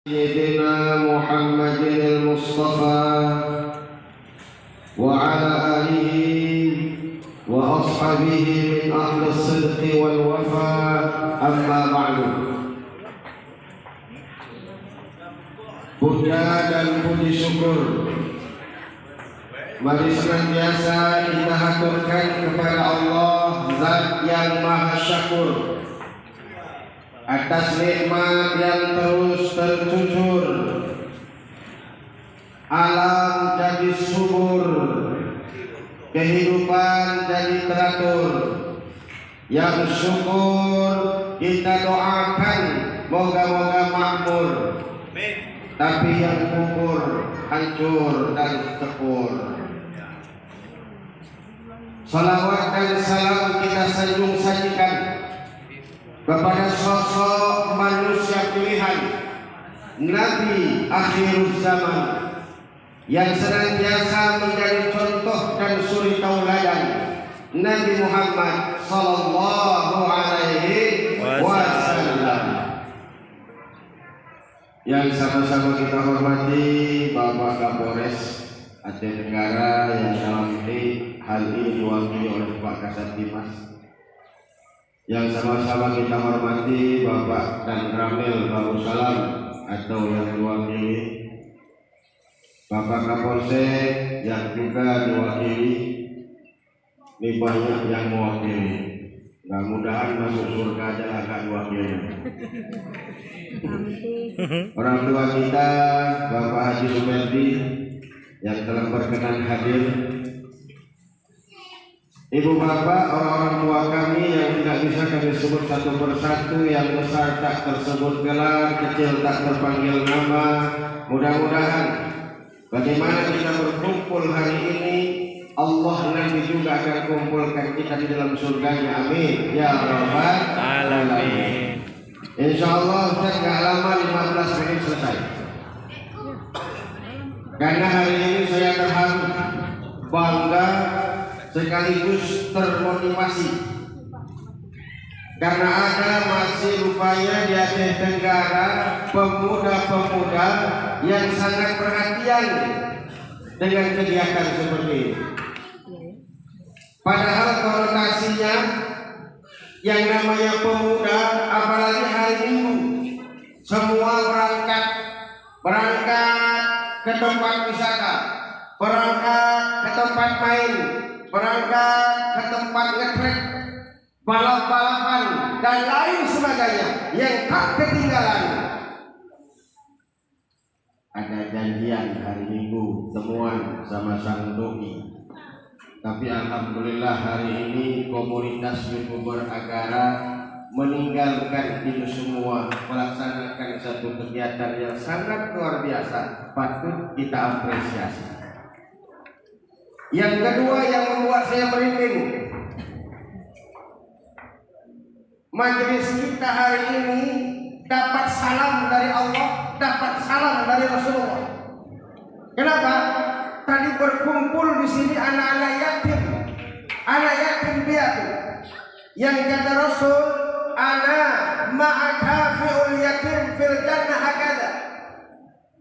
سيدنا محمد المصطفى وعلى آله وأصحابه من أهل الصدق والوفاء أما بعد. Puja dan puji syukur mari senantiasa kita haturkan kepada Allah Zat yang Maha Syakur atas nikmat yang terus tercucur, alam jadi subur, kehidupan jadi teratur. Yang syukur kita doakan moga-moga makmur, tapi yang kufur hancur dan tepur. Salawat dan salam kita sanjung sajikan kepada sosok manusia pilihan, Nabi akhir zaman yang senantiasa menjadi contoh dan suri tauladan, Nabi Muhammad sallallahu alaihi wasallam. Yang sama-sama kita hormati Bapak Kapolres Aceh Tenggara yang dalam hal ini diwakili oleh Pak Kasat Dimas. Yang sama-sama kita hormati Bapak dan Ramil Darussalam atau yang diwakili Bapak Kapolsek yang juga diwakili. Ini banyak yang mewakili. Mudah-mudahan masuk surga aja lah Kak diwakili. Orang tua kita Bapak Haji Sumerdi yang telah berkenan hadir. Ibu bapak, orang-orang tua kami yang tidak bisa kami sebut satu persatu, yang besar tak tersebut gelar, kecil tak terpanggil nama. Mudah-mudahan bagaimana kita berkumpul hari ini, Allah nanti juga akan kumpulkan kita di dalam surganya. Amin ya rabbal alamin. Insyaallah Ustaz gak lama, 15 menit selesai. Karena hari ini saya terharu, bangga, sekaligus termotivasi karena ada masih rupanya di Aceh Tenggara pemuda-pemuda yang sangat perhatian dengan kegiatan seperti ini. Padahal konotasinya yang namanya pemuda, apalagi hari Minggu, semua berangkat ke tempat wisata, berangkat ke tempat main, berangkat ke tempat ngetrek, balap-balapan dan lain sebagainya yang tak ketinggalan. Ada janjian hari Minggu temuan sama sang doi. Tapi alhamdulillah hari ini komunitas YouTuber Agara meninggalkan itu semua, melaksanakan satu kegiatan yang sangat luar biasa, patut kita apresiasi. Yang kedua yang membuat saya merinding, majelis kita hari ini dapat salam dari Allah, dapat salam dari Rasulullah. Kenapa? Tadi berkumpul di sini anak-anak yatim piatu, yang kata Rasul, ana ma'akafi'ul yatim fil jannah hakada.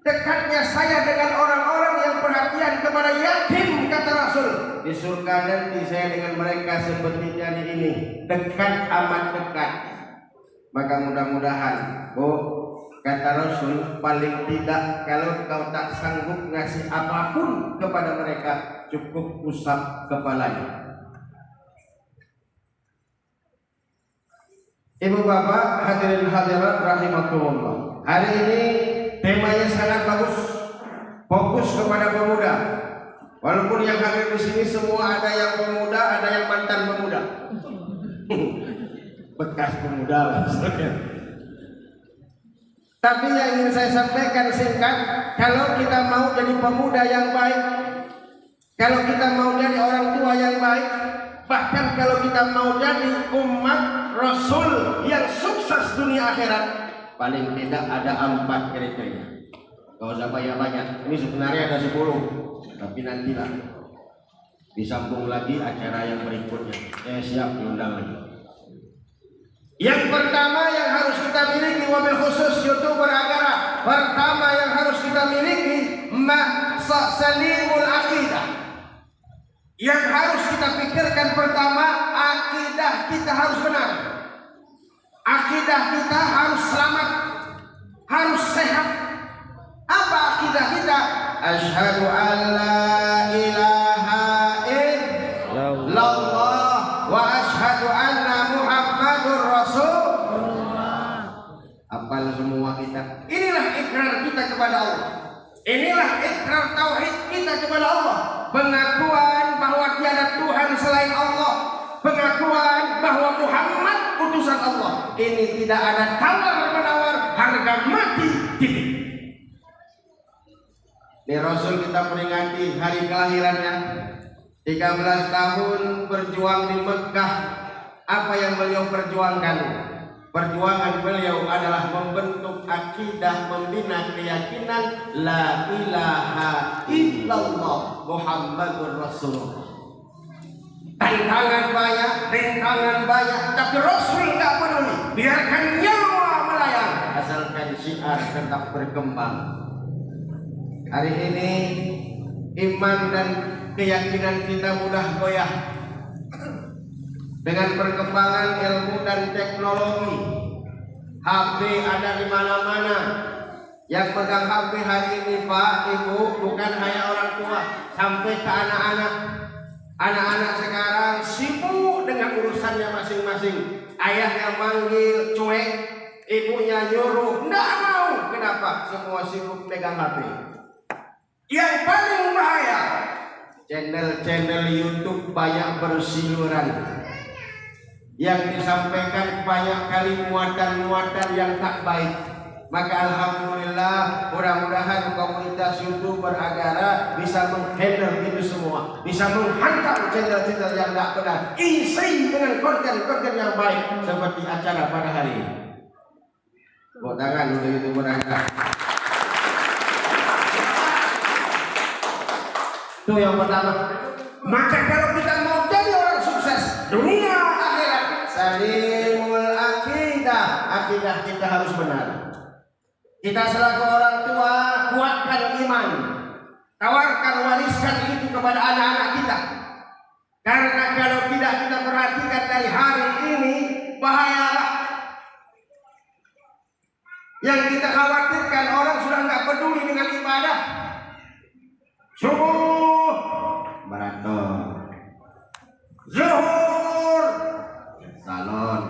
Dekatnya saya dengan orang-orang yang perhatian kepada yatim, kata Rasul, di surga nanti saya dengan mereka seperti jari ini, dekat amat dekat. Maka mudah-mudahan, kata Rasul, paling tidak kalau kau tak sanggup ngasih apapun kepada mereka, cukup usap kepalanya. Ibu bapak, hadirin hadirat rahimakumullah. Hari ini temanya sangat bagus, fokus kepada pemuda. Walaupun yang hadir di sini semua ada yang pemuda, ada yang mantan pemuda, bekas pemuda lah. Tapi yang ingin saya sampaikan singkat, kalau kita mau jadi pemuda yang baik, kalau kita mau jadi orang tua yang baik, bahkan kalau kita mau jadi umat Rasul yang sukses dunia akhirat, paling tidak ada 4 kriteria. Gak usah banyak-banyak, ini sebenarnya ada 10, tapi nantilah disambung lagi acara yang berikutnya. Siap diundang lagi. Yang pertama yang harus kita miliki, wabil khusus YouTuber Agara, pertama kita miliki salimul aqidah. Yang harus kita pikirkan pertama, akidah kita harus benar. Akidah kita harus selamat, harus sehat. Apa akidah kita? Asyhadu an la ilaha illallah wa asyhadu anna Muhammadur Rasulullah. Apal semua kita. Inilah ikrar kita kepada Allah. Inilah ikrar tauhid kita kepada Allah. Pengakuan bahwa tiada Tuhan selain Allah. Pengakuan bahwa Muhammad utusan Allah. Ini tidak ada tawar-menawar, harga mati, titik. Ini Rasul kita peringati hari kelahirannya, 13 tahun berjuang di Mekah. Apa yang beliau perjuangkan? Perjuangan beliau adalah membentuk akidah, membina keyakinan la ilaha illallah Muhammadur Rasulullah. Tantangan banyak, rintangan banyak, tapi Rasul nggak peduli. Biarkan nyawa melayang, asalkan syiar tetap berkembang. Hari ini iman dan keyakinan kita mudah goyah dengan perkembangan ilmu dan teknologi. HP ada di mana-mana. Yang pegang HP hari ini Pak, Ibu, bukan hanya orang tua, sampai ke anak-anak. Anak-anak sekarang sibuk dengan urusannya masing-masing. Ayahnya manggil cuek, ibunya nyuruh, nggak mau. Kenapa? Semua sibuk pegang HP. Yang paling bahaya, channel-channel YouTube banyak berseliweran. Yang disampaikan banyak kali muatan-muatan yang tak baik. Maka alhamdulillah, mudah-mudahan komunitas YouTuber Agara bisa menghandle itu semua, bisa menghantam channel-channel yang tak benar, isi dengan konten-konten yang baik seperti acara pada hari ini. Tepuk tangan untuk YouTuber Agara. Itu yang pertama. Maka kalau kita mau jadi orang sukses dunia akhirat, salimul akidah, akidah kita harus benar. Kita selaku orang tua kuatkan iman, tawarkan, wariskan itu kepada anak-anak kita. Karena kalau tidak kita perhatikan dari hari ini, bahayalah. Yang kita khawatirkan orang sudah nggak peduli dengan ibadah. Subuh maraton, zuhur salon,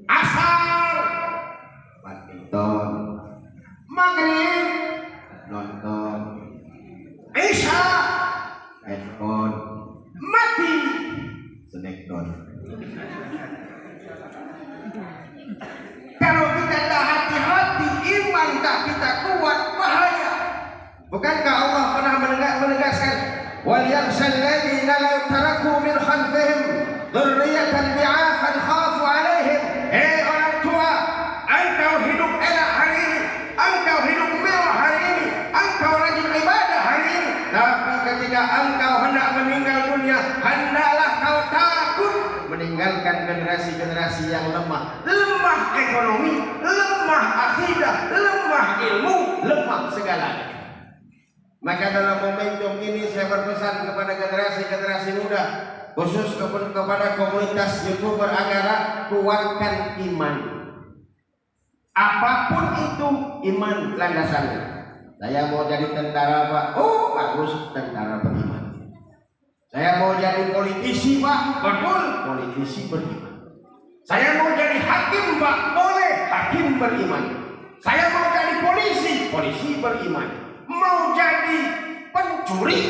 asar badminton, maghrib nonton, isya handphone, mati snackdown. Kalau kita tak hati-hati, iman tak kita kuat, bahaya. Bukankah Allah pernah menegaskan, wal yakhshal ladzina law taraku min khalfihim dzurriyyatan bi'afan khafu 'alaihim. Hei orang tua, engkau hidup enak hari ini, engkau hidup mewah hari ini, engkau rajin ibadah hari ini, tapi ketika engkau hendak meninggal dunia, hendaklah kau takut meninggalkan generasi-generasi yang lemah ekonomi, lemah akidah, lemah ilmu, lemah segalanya. Maka dalam momentum ini saya berpesan kepada generasi-generasi muda, khusus kepada komunitas YouTuber Agara, kuatkan iman. Apapun itu iman landasannya. Saya mau jadi tentara Pak, oh bagus, tentara beriman. Saya mau jadi politisi Pak, betul, politisi beriman. Saya mau jadi hakim Pak, boleh, hakim beriman. Saya mau jadi polisi, polisi beriman. Mau jadi pencuri,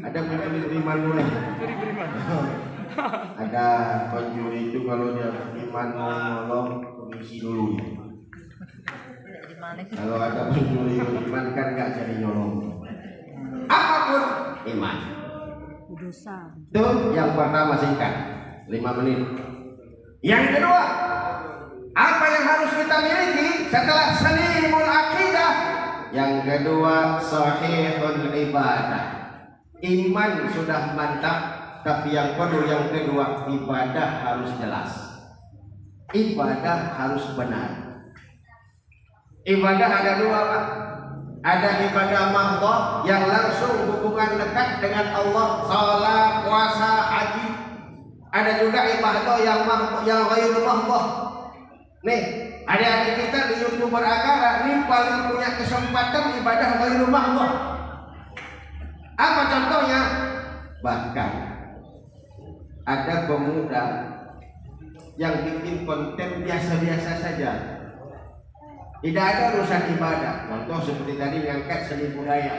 ada pencuri beriman boleh. Ada pencuri itu kalau dia beriman mau nolong komisi dulu. Kalau ada pencuri beriman kan nggak jadi nyolong. Apapun iman. Itu yang pertama, singkat 5 menit. Yang kedua, apa yang harus kita miliki setelah salimul akidah? Yang kedua, sahihul ibadah. Iman sudah mantap, tapi yang perlu yang kedua, ibadah harus jelas. Ibadah harus benar. Ibadah ada dua, Pak. Ada ibadah mahdhah yang langsung hubungan dekat dengan Allah, salat, puasa, haji. Ada juga ibadah yang ghairu mahdhah. Nih, adik-adik kita di YouTuber Agara ini paling punya kesempatan ibadah ghairu mahdhah. Apa contohnya? Bahkan ada pemuda yang bikin konten biasa-biasa saja. Tidak ada urusan ibadah. Contoh seperti tadi mengangkat seni budaya.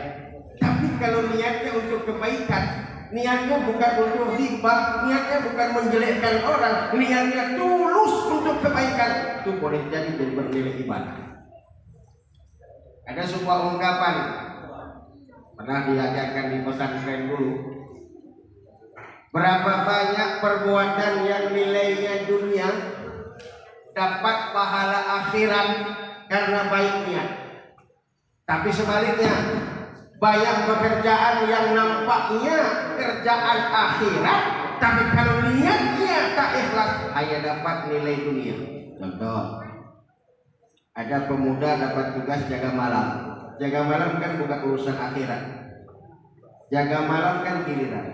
Tapi kalau niatnya untuk kebaikan, niatnya bukan untuk hibah, niatnya bukan menjelekkan orang, niatnya tulus untuk kebaikan, itu boleh jadi bernilai ibadah. Ada sebuah ungkapan pernah diajarkan di pesantren dulu. Berapa banyak perbuatan yang nilainya dunia dapat pahala akhirat karena baiknya. Tapi sebaliknya, banyak pekerjaan yang nampaknya kerjaan akhirat, tapi kalau niatnya tak ikhlas hanya dapat nilai dunia. Contoh, ada pemuda dapat tugas jaga malam. Jaga malam kan bukan urusan akhirat. Jaga malam kan giliran.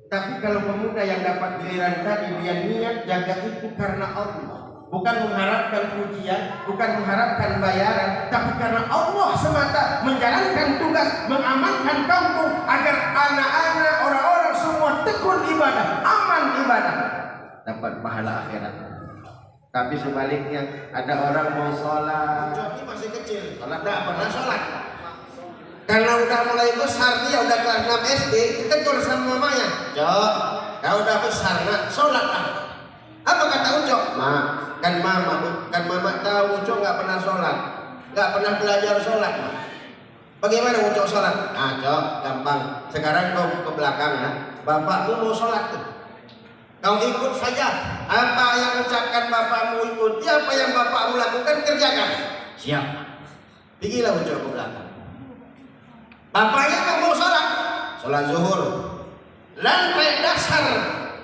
Tapi kalau pemuda yang dapat giliran tadi, dia niat jaga itu karena Allah. Bukan mengharapkan pujian, bukan mengharapkan bayaran, tapi karena Allah semata menjalankan tugas, mengamankan kampung agar anak-anak, orang-orang semua tekun ibadah, aman ibadah, dapat pahala akhirat. Tapi sebaliknya, ada orang mau sholat, ini masih kecil, sholat tidak pernah sholat. Karena udah mulai besar, dia udah kelas 6 SD, ditegur sama mamanya, Cok, kau udah besar, nak sholat lah. Apa kata Ucok? Kan mama tahu Ucok nggak pernah sholat, nggak pernah belajar sholat. Bagaimana Ucok sholat? Ah, Cok, gampang. Sekarang kau ke belakang, nah, bapakmu mau sholat tuh. Kau ikut saja. Apa yang ucapkan bapakmu ikuti, apa yang bapakmu lakukan kerjakan. Siap. Pergilah Ucok ke belakang. Bapaknya nggak mau sholat, sholat zuhur. Lantai dasar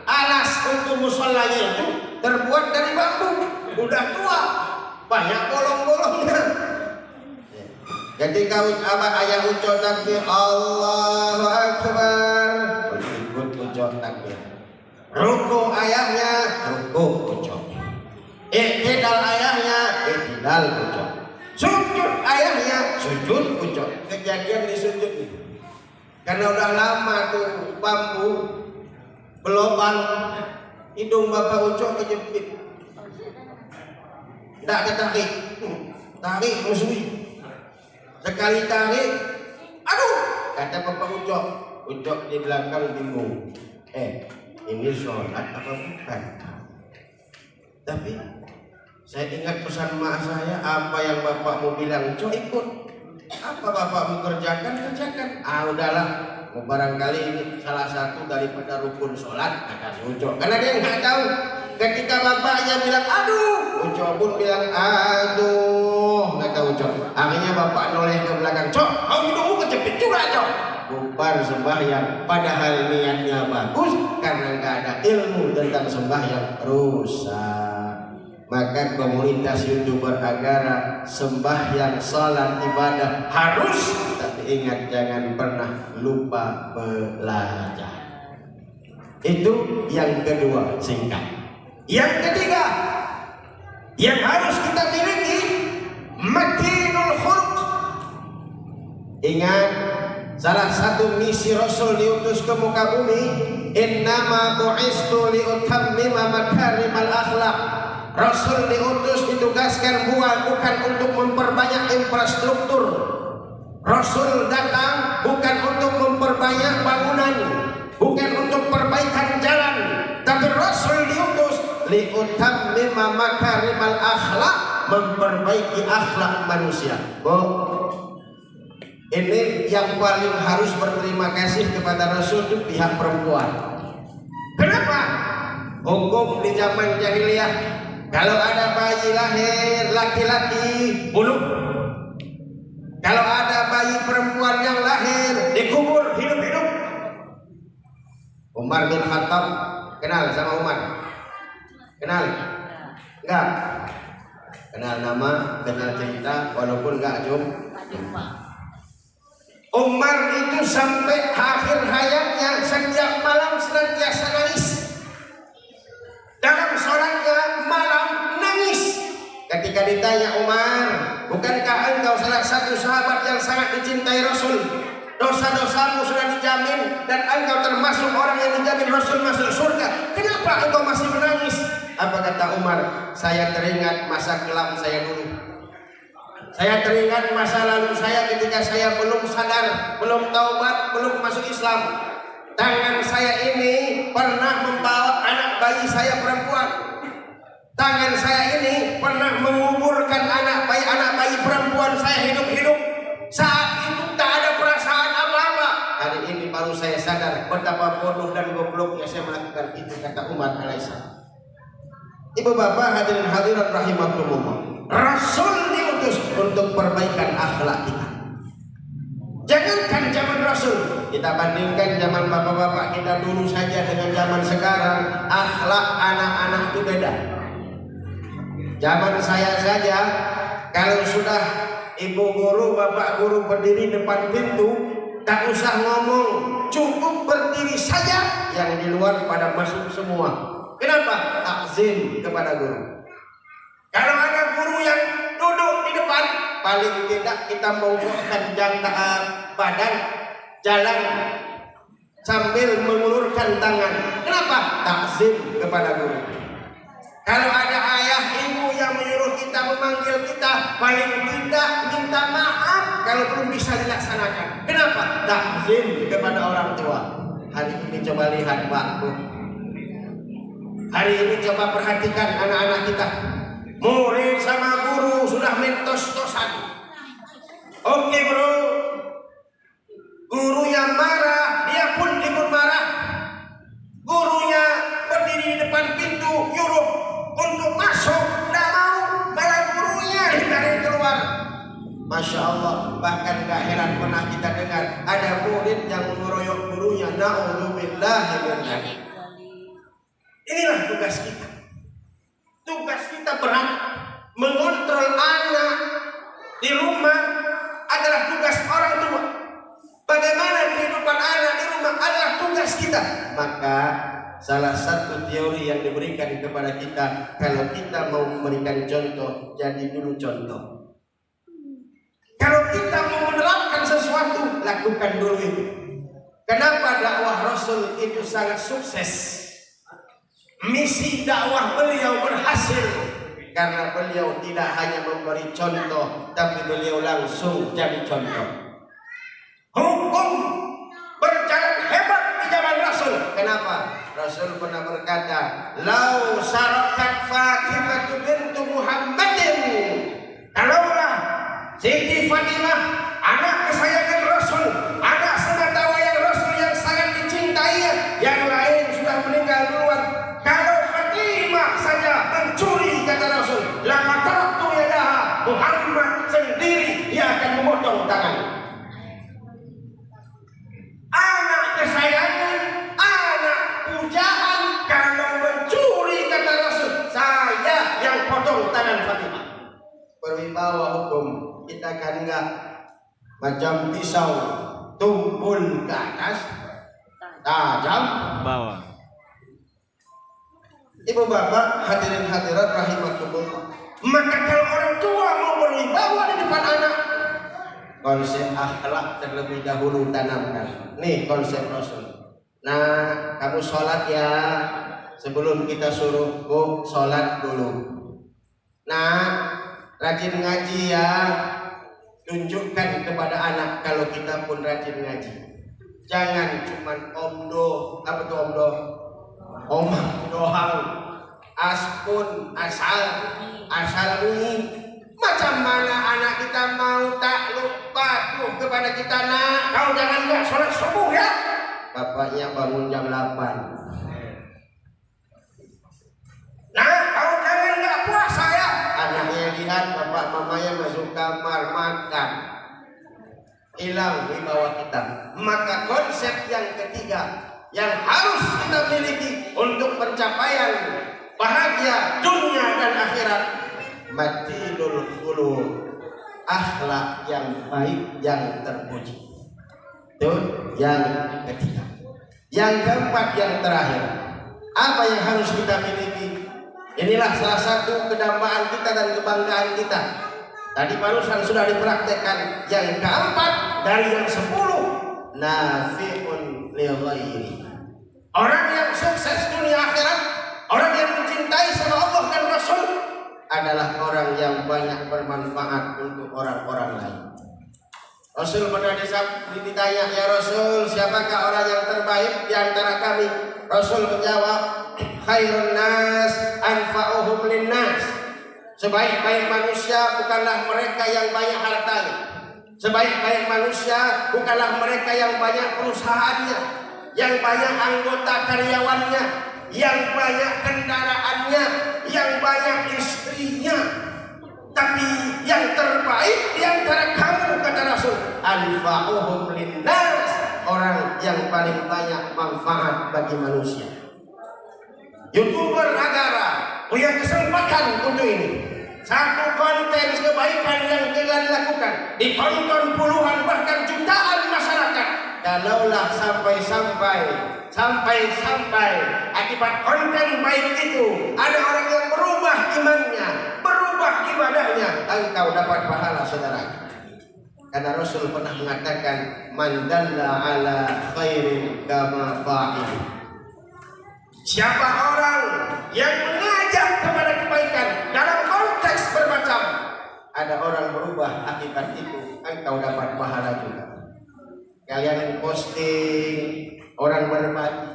alas untuk musolanya itu terbuat dari bambu, udah tua, banyak bolong-bolongnya. Ketika ayah Ucok takbir, Allahu Akbar, ikut Ucok takbir. Ruku ayahnya, ruku Ucok. Iktidal ayahnya, iktidal Ucok. Sujud ayahnya, sujud Ucok. Kejadian di sujud itu, karena udah lama tuh bambu belobang, hidung bapak Ucok kejepit. Tidak ada tarik, tarik musuhi. Sekali tarik, aduh, kata bapak Ucok. Ucok di belakang bingung. Ini sholat apa bukan? Tapi saya ingat pesan mak saya, apa yang bapakmu bilang, Ucok ikut. Apa bapakmu kerjakan, kerjakan. Ah udahlah. Barangkali ini salah satu daripada rukun sholat, kata si Ucok. Karena dia nggak tahu. Ketika bapaknya bilang aduh, Ucok pun bilang aduh, kata Ucok. Akhirnya bapak noleh ke belakang, Cok, kau hidungmu kejepit juga, Cok. Bubar sembahyang, padahal niatnya bagus, karena nggak ada ilmu tentang sembahyang, rusak. Maka komunitas YouTuber Agara, sembahyang, salat, ibadah harus, tapi ingat jangan pernah lupa belajar. Itu yang kedua, singkat. Yang ketiga yang harus kita miliki, matinul khuluq. Ingat, salah satu misi Rasul diutus ke muka bumi, innama bu'istu liutammima makarimal akhlaq. Rasul diutus, ditugaskan bukan untuk memperbanyak infrastruktur. Rasul datang bukan untuk memperbanyak bangunan, bukan untuk perbaikan jalan, tapi Rasul diutus liutammima makarimal akhlaq, memperbaiki akhlak manusia. Ini yang paling harus berterima kasih kepada Rasul itu pihak perempuan. Kenapa? Hukum di zaman jahiliyah, kalau ada bayi lahir laki-laki, bunuh. Kalau ada bayi perempuan yang lahir, dikubur hidup-hidup. Umar bin Khattab, kenal sama Umar? Kenal? Enggak? Kenal nama, kenal cerita, walaupun nggak jumpa. Umar itu sampai akhir hayatnya setiap malam senantiasa nangis. Dalam sholatnya malam nangis. Ketika ditanya Umar, bukankah engkau salah satu sahabat yang sangat dicintai Rasul? Dosa-dosamu sudah dijamin dan engkau termasuk orang yang dijamin Rasul masuk surga. Kenapa engkau masih menangis? Apa kata Umar? Saya teringat masa kelam saya dulu. Saya teringat masa lalu saya ketika saya belum sadar, belum taubat, belum masuk Islam. Tangan saya ini pernah membawa anak bayi saya perempuan. Tangan saya ini pernah menguburkan anak bayi perempuan saya hidup-hidup. Saat itu tak ada perasaan apa-apa. Hari ini baru saya sadar betapa bodoh dan gobloknya saya melakukan itu, kata Umar alaihissalam. Ibu bapak hadirin hadirat rahimakumullah. Rasul diutus untuk perbaikan akhlak kita. Jangankan zaman Rasul, kita bandingkan zaman bapak-bapak kita dulu saja dengan zaman sekarang, akhlak anak-anak itu beda. Zaman saya saja, kalau sudah ibu guru, bapak guru berdiri depan pintu, tak usah ngomong, cukup berdiri saja, yang di luar pada masuk semua. Kenapa? Takzim kepada guru. Kalau ada guru yang duduk di depan, paling tidak kita mengumpulkan badan, jalan sambil mengulurkan tangan. Kenapa? Takzim kepada guru. Kalau ada ayah ibu yang menyuruh kita, memanggil kita, paling tidak minta maaf kalau belum bisa dilaksanakan. Kenapa? Takzim kepada orang tua. Hari ini coba lihat Pak Bu. Hari ini coba perhatikan anak-anak kita. Murid sama guru sudah mentos-tosan. Oke bro, gurunya marah, dia pun ikut marah. Gurunya berdiri di depan pintu, nyuruh untuk masuk, tidak mau, malah gurunya ditarik keluar. Masya Allah, bahkan gak heran pernah kita dengar ada murid yang mengeroyok gurunya. Na'udzubillahi min dzalik. Inilah tugas kita. Tugas kita berat. Mengontrol anak di rumah adalah tugas orang tua. Bagaimana kehidupan anak di rumah adalah tugas kita. Maka salah satu teori yang diberikan kepada kita, kalau kita mau memberikan contoh, jadi dulu contoh. Kalau kita mau menerapkan sesuatu, lakukan dulu itu. Kenapa dakwah Rasul itu sangat sukses? Misi dakwah beliau berhasil karena beliau tidak hanya memberi contoh, tapi beliau langsung jadi contoh. Hukum berjalan hebat di zaman Rasul. Kenapa? Rasul pernah berkata, "Lau sarakat Fatimah bintu Muhammadin." Kalaulah Siti Fatimah, anak kesayangan Rasul, anak sematawayang Rasul yang sangat dicintai, yang lain sudah meninggal duluan. Kalau Fatimah saja mencuri, kata Rasul, laqatartu yadaha, Muhammad sendiri dia akan memotong tangan. Anak kesayangan, anak pujaan, kalau mencuri, kata Rasul, saya yang potong tangan Fatimah. Berwibawa hukum, kita kan enggak macam pisau tumpul ke atas, tajam bawah. Ibu bapak hadirin hadirat rahimakumullah. Maka kalau orang tua mau berwibawa di depan anak, konsep akhlak terlebih dahulu tanamkan. Nih konsep Rasul. Nah, kamu sholat ya, sebelum kita suruh sholat dulu. Nah, rajin ngaji ya, tunjukkan kepada anak kalau kita pun rajin ngaji. Jangan cuman omdo, apa tuh omdo? Omah doang, aspun, asal bunyi. Macam mana anak kita mau tak lupa tuh kepada kita, nak, kau jangan nggak sholat subuh ya. Bapaknya bangun jam 8. Nah, kau jangan nggak puasa ya. Anaknya lihat bapak mamanya masuk kamar makan. Hilang wibawa kita. Maka konsep yang ketiga yang harus kita miliki untuk pencapaian bahagia dunia dan akhirat, matinul khuluq, akhlak yang baik yang terpuji. Itu yang ketiga. Yang keempat, yang terakhir, apa yang harus kita miliki? Inilah salah satu kedambaan kita dan kebanggaan kita. Tadi barusan sudah dipraktekkan. Yang keempat dari yang 10, nafi'un li ghairi. Orang yang sukses dunia akhirat, orang yang mencintai sama Allah dan Rasul adalah orang yang banyak bermanfaat untuk orang-orang lain. Rasul pernah ditanya, ya Rasul, siapakah orang yang terbaik di antara kami? Rasul menjawab, khairun nas anfa'uhum linnas. Sebaik-baik manusia bukanlah mereka yang banyak hartanya. Sebaik-baik manusia bukanlah mereka yang banyak perusahaannya, yang banyak anggota karyawannya, yang banyak kendaraannya, yang banyak istrinya. Tapi yang terbaik di antara kamu, kata Rasul, anfa'uhum linnas, orang yang paling banyak manfaat bagi manusia. YouTuber negara punya kesempatan untuk ini. Satu konten kebaikan yang kita lakukan ditonton puluhan bahkan jutaan masyarakat. Kalaulah sampai akibat konten baik itu ada orang yang berubah imannya, berubah ibadahnya, engkau dapat pahala, saudara. Karena Rasul pernah mengatakan, man dalla ala khairin kama fa'il. Siapa orang yang mengajak kepada kebaikan dalam konteks bermacam, ada orang berubah akibat itu, engkau dapat pahala juga. Kalian posting, orang berbagi,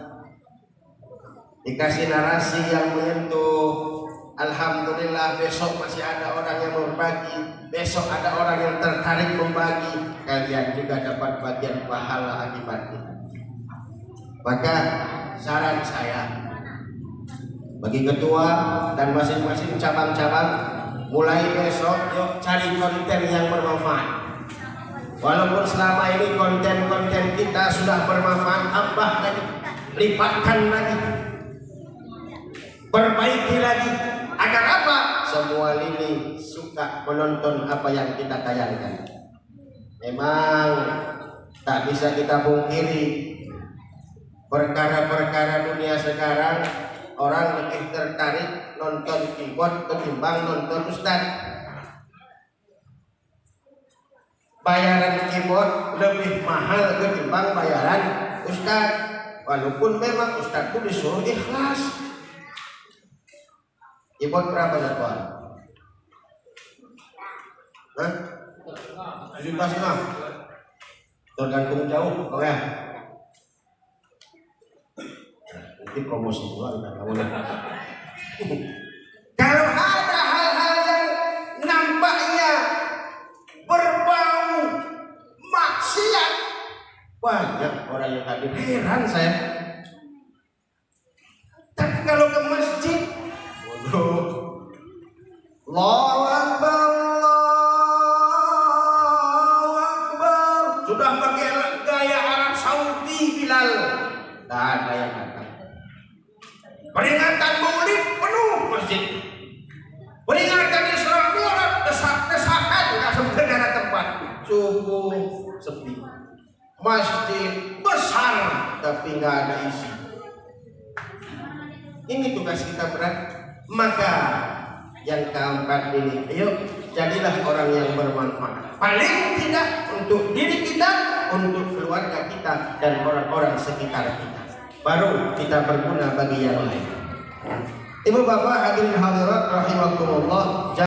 dikasih narasi yang menyentuh, alhamdulillah besok masih ada orang yang berbagi, besok ada orang yang tertarik membagi, kalian juga dapat bagian pahala akibat itu. Maka saran saya bagi ketua dan masing-masing cabang-cabang, mulai besok yuk cari konten yang bermanfaat. Walaupun selama ini konten-konten kita sudah bermanfaat, tambah lagi, lipatkan lagi, perbaiki lagi. Agar apa? Semua lini suka menonton apa yang kita tayangkan. Memang tak bisa kita pungkiri, perkara-perkara dunia sekarang orang lebih tertarik nonton keyboard ketimbang nonton ustaz. Bayaran keyboard lebih mahal ketimbang bayaran ustaz, walaupun memang ustaz itu disuruh ikhlas. Keyboard berapa jadwal? Hah? 7,5. Tergantung jauh, oke ya? Nanti promosi juga kita tahu. Kalau ada hal-hal yang nampaknya berbau maksiat, banyak orang yang hadir, heran saya. Tapi kalau ke masjid, waduh, Allahu Akbar, Allahu Akbar, sudah pakai gaya Arab Saudi Bilal, tak ada yang datang. Peringatan Maulid penuh masjid, peringatan Isra Mi'raj desak-desakan, nggak sempat ada tempat. Subuh sepi, masjid besar tapi nggak ada isi. Ini tugas kita berat. Maka yang keempat ini, ayo jadilah orang yang bermanfaat. Paling tidak untuk diri kita, untuk keluarga kita dan orang-orang sekitar kita. Baru kita berguna bagi yang lain. Ibu bapak hadirin hadirat rahimakumullah.